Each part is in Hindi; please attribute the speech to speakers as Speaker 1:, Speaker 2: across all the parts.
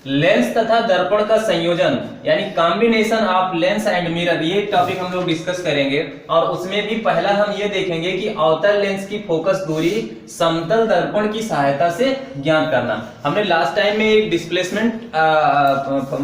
Speaker 1: लेंस तथा दर्पण का संयोजन यानी combination of lens and mirror, ये टॉपिक हम लोग डिस्कस करेंगे। और उसमें भी पहला हम ये देखेंगे कि अवतल लेंस की फोकस दूरी समतल दर्पण की सहायता से ज्ञात करना। हमने लास्ट टाइम में एक डिस्प्लेसमेंट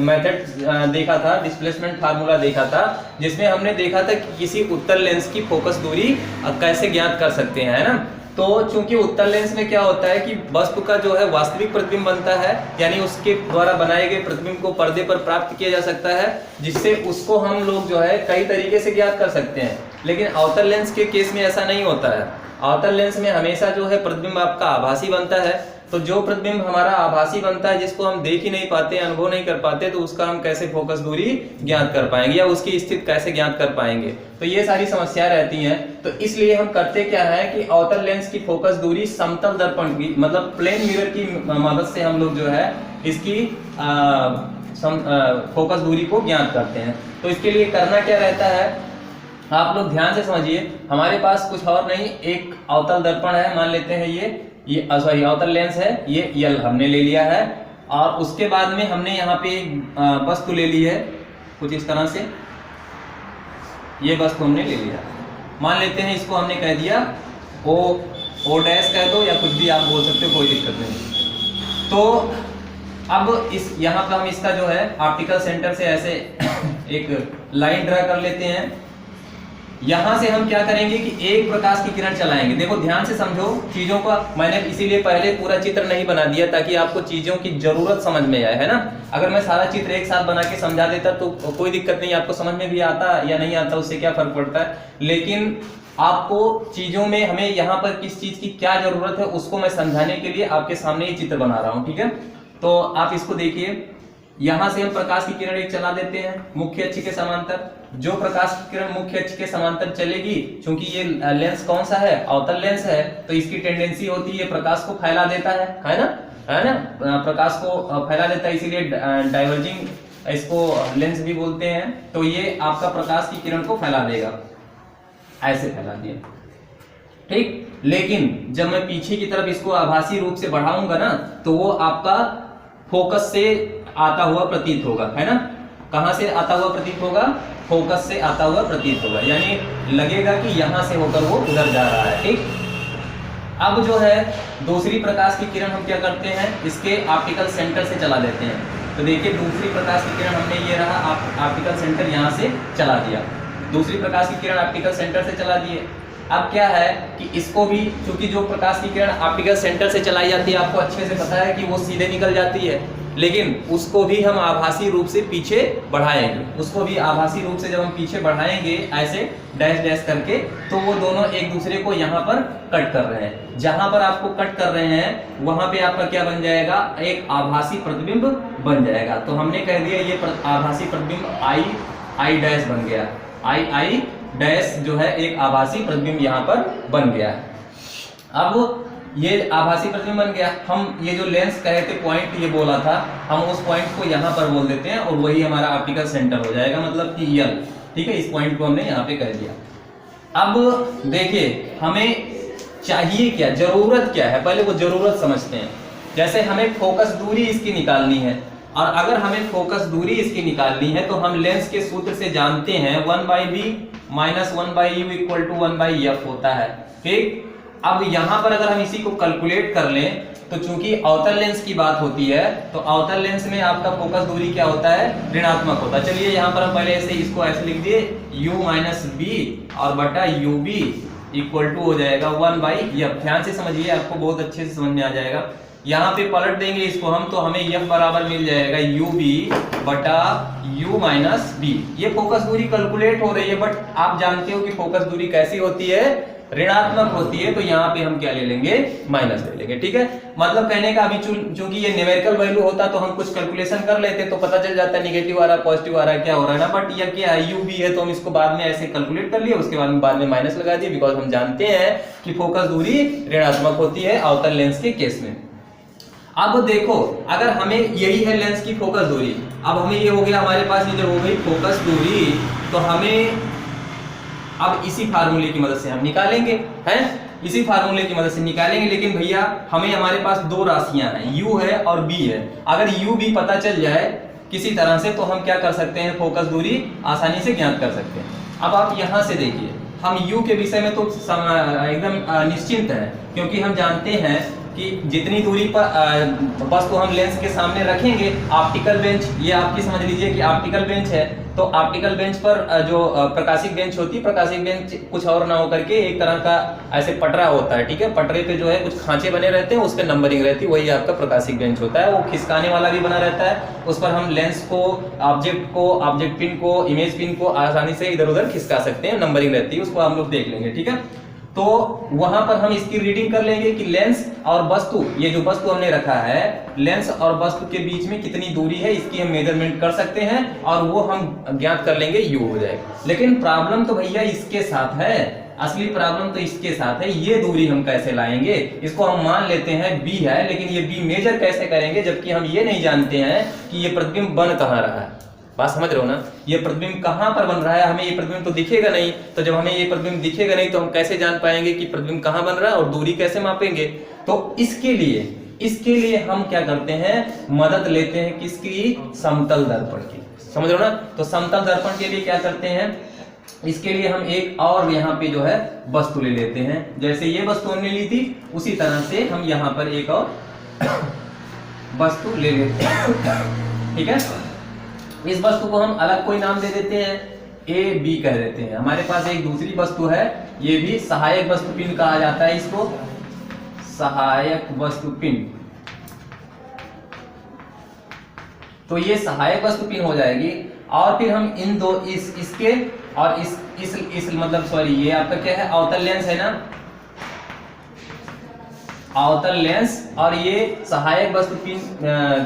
Speaker 1: मेथड देखा था, डिस्प्लेसमेंट फार्मूला देखा था, जिसमें हमने देखा था कि किसी उत्तल लेंस की फोकस दूरी कैसे ज्ञात कर सकते हैं, है ना। तो चूंकि उत्तल लेंस में क्या होता है कि वस्तु का जो है वास्तविक प्रतिबिंब बनता है, यानी उसके द्वारा बनाए गए प्रतिबिंब को पर्दे पर प्राप्त किया जा सकता है, जिससे उसको हम लोग जो है कई तरीके से ज्ञात कर सकते हैं। लेकिन अवतल लेंस के केस में ऐसा नहीं होता है। अवतल लेंस में हमेशा जो है प्रतिबिंब आपका आभासी बनता है। तो जो प्रतिबिंब हमारा आभासी बनता है, जिसको हम देख ही नहीं पाते, अनुभव नहीं कर पाते, तो उसका हम कैसे फोकस दूरी ज्ञात कर पाएंगे या उसकी स्थिति कैसे ज्ञात कर पाएंगे। तो ये सारी समस्याएं रहती हैं। तो इसलिए हम करते क्या है कि अवतल लेंस की फोकस दूरी समतल दर्पण की मतलब प्लेन मिरर की मदद से हम लोग जो है इसकी फोकस दूरी को ज्ञात करते हैं। तो इसके लिए करना क्या रहता है, आप लोग ध्यान से समझिए। हमारे पास कुछ और नहीं, एक अवतल दर्पण है, मान लेते हैं ये सॉरी अवतल लेंस है, ये यल हमने ले लिया है। और उसके बाद में हमने यहाँ पे एक वस्तु ले ली है कुछ इस तरह से, ये वस्तु हमने ले लिया। मान लेते हैं इसको हमने कह दिया ओ डैश कह दो या कुछ भी आप बोल सकते हो, कोई दिक्कत नहीं। तो अब इस यहाँ पर हम इसका जो है ऑप्टिकल सेंटर से ऐसे एक लाइन ड्रा कर लेते हैं। यहां से हम क्या करेंगे कि एक प्रकाश की किरण चलाएंगे। देखो ध्यान से समझो चीजों का, मैंने इसीलिए पहले पूरा चित्र नहीं बना दिया ताकि आपको चीजों की जरूरत समझ में आए, है ना। अगर मैं सारा चित्र एक साथ बना के समझा देता तो कोई दिक्कत नहीं, आपको समझ में भी आता या नहीं आता उससे क्या फर्क पड़ता है। लेकिन आपको चीजों में हमें यहाँ पर किस चीज की क्या जरूरत है उसको मैं समझाने के लिए आपके सामने ये चित्र बना रहा हूँ, ठीक है। तो आप इसको देखिए, यहां से हम प्रकाश की किरण एक चला देते हैं मुख्य अक्ष के समांतर। जो प्रकाश की किरण मुख्य अक्ष के समांतर चलेगी, क्योंकि ये लेंस कौन सा है, अवतल लेंस है, तो इसकी टेंडेंसी होती है प्रकाश को फैला देता है ना, प्रकाश को फैला देता है, इसीलिए डाइवर्जिंग इसको लेंस भी बोलते हैं। तो ये आपका प्रकाश की किरण को फैला देगा, ऐसे फैला दिया, ठीक। लेकिन जब मैं पीछे की तरफ इसको आभासी रूप से बढ़ाऊंगा ना, तो वो आपका फोकस से आता हुआ प्रतीत होगा, है ना। कहां से आता हुआ प्रतीत होगा, फोकस से आता हुआ प्रतीत होगा, यानी लगेगा कि यहां से होकर वो उधर जा रहा है, ठीक। अब जो है दूसरी प्रकाश की किरण हम क्या करते हैं, इसके ऑप्टिकल सेंटर से चला देते हैं। तो देखिए दूसरी प्रकाश की किरण हमने ये रहा ऑप्टिकल सेंटर यहां से चला दिया, दूसरी प्रकाश की किरण ऑप्टिकल सेंटर से चला दिए। अब क्या है कि इसको भी, क्योंकि जो प्रकाश की किरण ऑप्टिकल सेंटर से चलाई जाती है आपको अच्छे से पता है कि वो सीधे निकल जाती है, लेकिन उसको भी हम आभासी रूप से पीछे बढ़ाएंगे। उसको भी आभासी रूप से जब हम पीछे बढ़ाएंगे ऐसे डैश डैश करके, तो वो दोनों एक दूसरे को यहाँ पर कट कर रहे हैं। जहां पर आपको कट कर रहे हैं वहां पे आपका क्या बन जाएगा, एक आभासी प्रतिबिंब बन जाएगा। तो हमने कह दिया ये आभासी प्रतिबिंब आई डैश बन गया, आई डैश जो है एक आभासी प्रतिबिंब यहाँ पर बन गया है। अब ये आभासी प्रतिबिंब बन गया। हम ये जो लेंस कहे थे पॉइंट ये बोला था, हम उस पॉइंट को यहाँ पर बोल देते हैं और वही हमारा ऑप्टिकल सेंटर हो जाएगा, मतलब कि यल, ठीक है। इस पॉइंट को हमने यहाँ पे कह दिया। अब देखिए हमें चाहिए क्या, जरूरत क्या है, पहले वो जरूरत समझते हैं। जैसे हमें फोकस दूरी इसकी निकालनी है, और अगर हमें फोकस दूरी इसकी निकालनी है तो हम लेंस के सूत्र से जानते हैं 1/b - 1/u = 1/f होता है, ठीक। अब यहां पर अगर हम इसी को कैलकुलेट कर लें तो चूंकि अवतल लेंस की बात होती है, तो अवतल लेंस में आपका फोकस दूरी क्या होता है, ऋणात्मक होता है। चलिए यहां पर हम पहले ऐसे इसको ऐसे लिख दिए, u - b और बटा ub = हो जाएगा 1/f। ध्यान से समझिए, आपको बहुत अच्छे से समझ में आ जाएगा। यहाँ पे पलट देंगे इसको हम, तो हमें f बराबर मिल जाएगा ub बटा u - b। ये फोकस दूरी कैलकुलेट हो रही है, बट आप जानते हो कि फोकस दूरी कैसी होती है, ऋणात्मक होती है। तो यहाँ पे हम क्या ले लेंगे, माइनस ले लेंगे, ठीक है। मतलब कहने का अभी चूंकि ये न्यूमेरिकल वैल्यू होता तो हम कुछ कैलकुलेशन कर लेते तो पता चल जाता नेगेटिव आ रहा है पॉजिटिव आ रहा है क्या हो रहा है ना, बट ये क्या है u भी है, तो हम इसको बाद में ऐसे कैलकुलेट कर लिए, उसके बाद में माइनस लगा दिए, बिकॉज हम जानते हैं कि फोकस दूरी ऋणात्मक होती है अवतल लेंस के केस में। अब देखो अगर हमें यही है लेंस की फोकस दूरी, अब हमें ये हो गया, हमारे पास ये जब हो गई फोकस दूरी, तो हमें अब इसी फार्मूले की मदद से हम निकालेंगे, हैं। इसी फार्मूले की मदद से निकालेंगे। लेकिन भैया हमें हमारे पास दो राशियां हैं, u है और b है। अगर u b पता चल जाए किसी तरह से तो हम क्या कर सकते हैं, फोकस दूरी आसानी से ज्ञात कर सकते हैं। अब आप यहां से देखिए, हम u के विषय में तो एकदम निश्चिंत है, क्योंकि हम जानते हैं कि जितनी दूरी पर वस्तु हम लेंस के सामने रखेंगे, ऑप्टिकल बेंच, ये आपकी समझ लीजिए कि ऑप्टिकल बेंच है, तो ऑप्टिकल बेंच पर जो प्रकाशिक बेंच होती है, प्रकाशिक बेंच कुछ और ना होकर के एक तरह का ऐसे पटरा होता है, ठीक है। पटरे पे जो है कुछ खांचे बने रहते हैं, उस पर नंबरिंग रहती है, वही आपका प्रकाशिक बेंच होता है। वो खिसकाने वाला भी बना रहता है, उस पर हम लेंस को, ऑब्जेक्ट पिन को, इमेज पिन को आसानी से इधर उधर खिसका सकते हैं, नंबरिंग रहती है, उसको हम लोग देख लेंगे, ठीक है। तो वहां पर हम इसकी रीडिंग कर लेंगे कि लेंस और वस्तु, ये जो वस्तु हमने रखा है, लेंस और वस्तु के बीच में कितनी दूरी है, इसकी हम मेजरमेंट कर सकते हैं और वो हम ज्ञात कर लेंगे, u हो जाएगा। लेकिन प्रॉब्लम तो भैया इसके साथ है, असली प्रॉब्लम तो इसके साथ है। ये दूरी हम कैसे लाएंगे, इसको हम मान लेते हैं b है, लेकिन ये b मेजर कैसे करेंगे, जबकि हम ये नहीं जानते हैं कि ये प्रतिबिंब बन कहाँ रहा है। बात समझ रहे हो ना, ये प्रतिबिंब कहां पर बन रहा है, हमें ये प्रतिबिंब तो दिखेगा नहीं, तो जब हमें ये प्रतिबिंब दिखेगा नहीं तो हम कैसे जान पाएंगे कि प्रतिबिंब कहां बन रहा है और दूरी कैसे मापेंगे। तो इसके लिए हम क्या करते हैं, मदद लेते हैं किसकी, समतल दर्पण की, समझ रहे हो ना। तो समतल दर्पण के लिए क्या करते हैं, इसके लिए हम एक और यहाँ पे जो है वस्तु ले लेते हैं। जैसे ये वस्तु हमने ली थी, उसी तरह से हम यहाँ पर एक और वस्तु ले लेते हैं, ठीक है। इस वस्तु को हम अलग कोई नाम दे देते हैं, ए बी कह देते हैं। हमारे पास एक दूसरी वस्तु है, ये भी सहायक वस्तु पिंड कहा जाता है, इसको सहायक वस्तु पिंड। तो ये सहायक वस्तु पिंड हो जाएगी। और फिर हम इन दो इसके और इस मतलब सॉरी, ये आपका क्या है, अवतल लेंस है ना, अवतल लेंस और ये सहायक वस्तु पिंड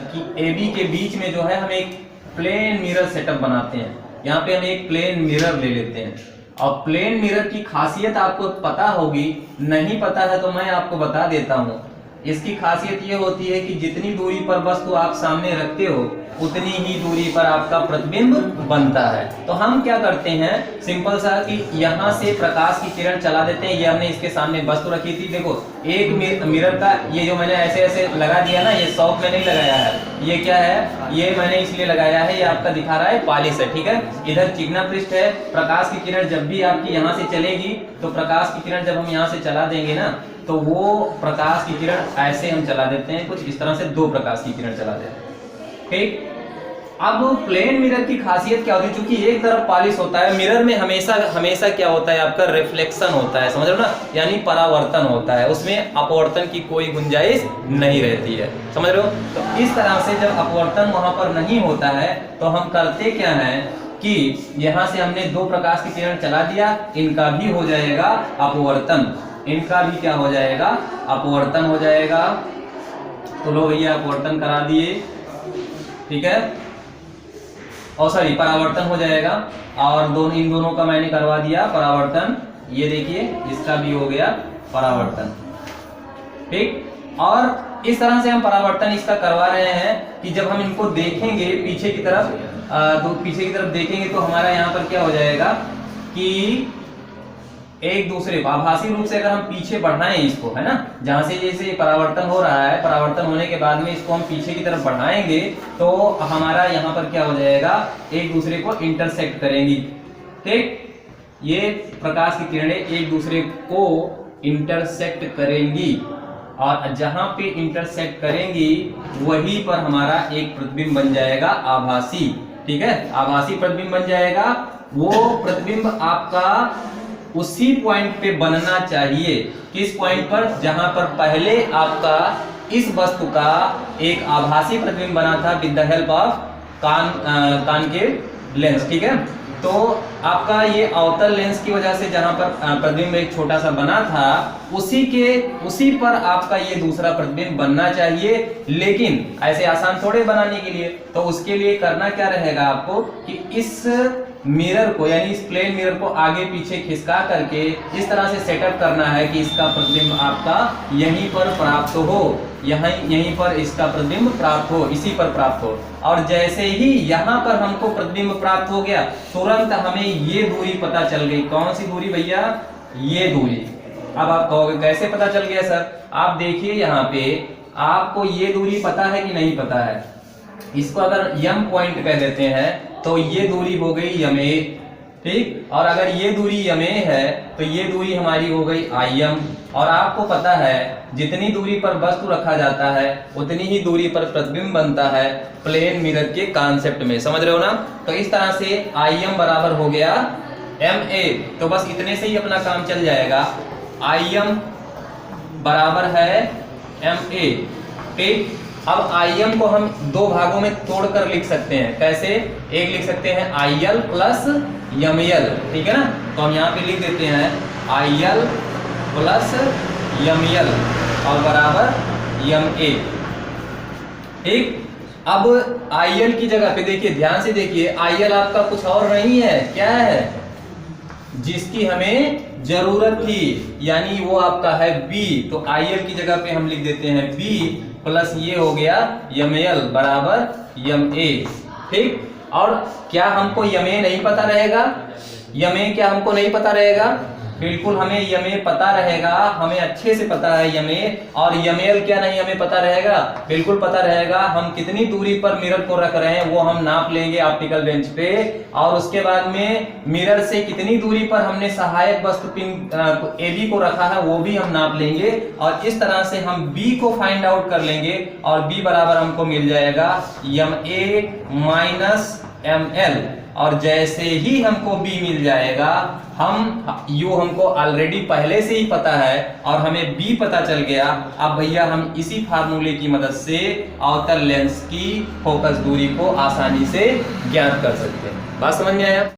Speaker 1: की AB के बीच में जो है हम एक प्लेन मिरर सेटअप बनाते हैं। यहाँ पे हम एक प्लेन मिरर ले लेते हैं। और प्लेन मिरर की खासियत आपको पता होगी, नहीं पता है तो मैं आपको बता देता हूँ। इसकी खासियत ये होती है कि जितनी दूरी पर वस्तु आप सामने रखते हो, उतनी ही दूरी पर आपका प्रतिबिंब बनता है। तो हम क्या करते हैं, सिंपल सा कि यहाँ से प्रकाश की किरण चला देते हैं। ये हमने इसके सामने वस्तु रखी थी, देखो एक मिरर का ये जो मैंने ऐसे ऐसे लगा दिया ना, ये शौक में नहीं लगाया है, ये क्या है, ये मैंने इसलिए लगाया है, ये आपका दिखा रहा है पॉलिश है, ठीक है। इधर चिकना पृष्ठ है, प्रकाश की किरण जब भी आपकी यहाँ से चलेगी, तो प्रकाश की किरण जब हम यहाँ से चला देंगे ना, तो वो प्रकाश की किरण ऐसे हम चला देते हैं, कुछ इस तरह से दो प्रकाश की किरण चला देते हैं, ठीक। अब प्लेन मिरर की खासियत क्या होती है, क्योंकि एक तरफ पॉलिश होता है, मिरर में हमेशा क्या होता है, आपका रिफ्लेक्शन होता है, समझ रहे हो ना, यानी परावर्तन होता है, उसमें अपवर्तन की कोई गुंजाइश नहीं रहती है, समझ रहे हो। तो इस तरह से जब अपवर्तन वहां पर नहीं होता है, तो हम करते क्या है कि यहाँ से हमने दो प्रकाश की किरण चला दिया, इनका भी हो जाएगा अपवर्तन, इनका भी क्या हो जाएगा, अपवर्तन हो जाएगा। तो लो भैया अपवर्तन करा दिए, ठीक है, और सॉरी परावर्तन हो जाएगा। और इन दोनों का मैंने करवा दिया परावर्तन, ये देखिए इसका भी हो गया परावर्तन, ठीक। और इस तरह से हम परावर्तन इसका करवा रहे हैं कि जब हम इनको देखेंगे पीछे की तरफ, तो पीछे की तरफ देखेंगे तो हमारा यहाँ पर क्या हो जाएगा कि एक दूसरे को आभासी रूप से अगर हम पीछे बढ़ाएं इसको, है ना, जहां से जैसे परावर्तन हो रहा है, परावर्तन होने के बाद में इसको हम पीछे की तरफ बढ़ाएंगे तो हमारा यहाँ पर क्या हो जाएगा, एक दूसरे को इंटरसेक्ट करेंगी, ठीक। ये प्रकाश की किरणें एक दूसरे को इंटरसेक्ट करेंगी और जहां पे इंटरसेक्ट करेंगी वहीं पर हमारा एक प्रतिबिंब बन जाएगा आभासी, ठीक है, आभासी प्रतिबिंब बन जाएगा। वो प्रतिबिंब आपका उसी पॉइंट पे बनना चाहिए, किस पॉइंट पर, जहां पर पहले आपका इस वस्तु का एक आभासी प्रतिबिंब बना था with the help of concave lens, ठीक है। तो आपका ये अवतल लेंस की वजह से जहां पर प्रतिबिंब एक छोटा सा बना था, उसी पर आपका ये दूसरा प्रतिबिंब बनना चाहिए। लेकिन ऐसे आसान थोड़े बनाने के लिए, तो उसके लिए करना क्या रहेगा आपको कि इस मिरर को, यानी इस प्लेन मिरर को आगे पीछे खिसका करके इस तरह से सेटअप करना है कि इसका प्रतिबिंब आपका यहीं पर प्राप्त हो, यहीं पर इसका प्रतिबिंब प्राप्त हो, इसी पर प्राप्त हो। और जैसे ही यहाँ पर हमको प्रतिबिंब प्राप्त हो गया, तुरंत हमें ये दूरी पता चल गई। कौन सी दूरी भैया, ये दूरी, अब आप कहोगे कैसे पता चल गया सर? आप देखिए यहाँ पे आपको ये दूरी पता है कि नहीं पता है? इसको अगर यम पॉइंट कह देते हैं तो ये दूरी हो गई यमे, ठीक। और अगर ये दूरी यमे है तो ये दूरी हमारी हो गई आयम। और आपको पता है जितनी दूरी पर वस्तु रखा जाता है उतनी ही दूरी पर प्रतिबिंब बनता है प्लेन मिरर के कॉन्सेप्ट में, समझ रहे हो ना? तो इस तरह से आयम बराबर हो गया MA। तो बस इतने से ही अपना काम चल जाएगा। आयम बराबर है MA, ठीक। अब आयम को हम दो भागों में तोड़कर लिख सकते हैं। कैसे? एक लिख सकते हैं IL प्लस ML, ठीक है ना? तो हम यहाँ पे लिख देते हैं IL प्लस ML और बराबर MA, ठीक। अब IL की जगह पे देखिए, ध्यान से देखिए, IL आपका कुछ और नहीं है, क्या है? जिसकी हमें जरूरत थी, यानी वो आपका है B। तो IL की जगह पे हम लिख देते हैं B प्लस ये हो गया ML बराबर MA, ठीक। और क्या हमको MA नहीं पता रहेगा? MA क्या हमको नहीं पता रहेगा? बिल्कुल हमें MA पता रहेगा, हमें अच्छे से पता है MA। और ML क्या नहीं हमें पता रहेगा? बिल्कुल पता रहेगा। हम कितनी दूरी पर मिरर को रख रहे हैं वो हम नाप लेंगे ऑप्टिकल बेंच पे, और उसके बाद में मिरर से कितनी दूरी पर हमने सहायक वस्तु पिन AB को रखा है वो भी हम नाप लेंगे। और इस तरह से हम B को फाइंड आउट कर लेंगे और B बराबर हमको मिल जाएगा MA माइनस ML। और जैसे ही हमको B मिल जाएगा, हम U हमको ऑलरेडी पहले से ही पता है और हमें B पता चल गया। अब भैया हम इसी फार्मूले की मदद से अवतल लेंस की फोकस दूरी को आसानी से ज्ञात कर सकते हैं। बात समझ में आया?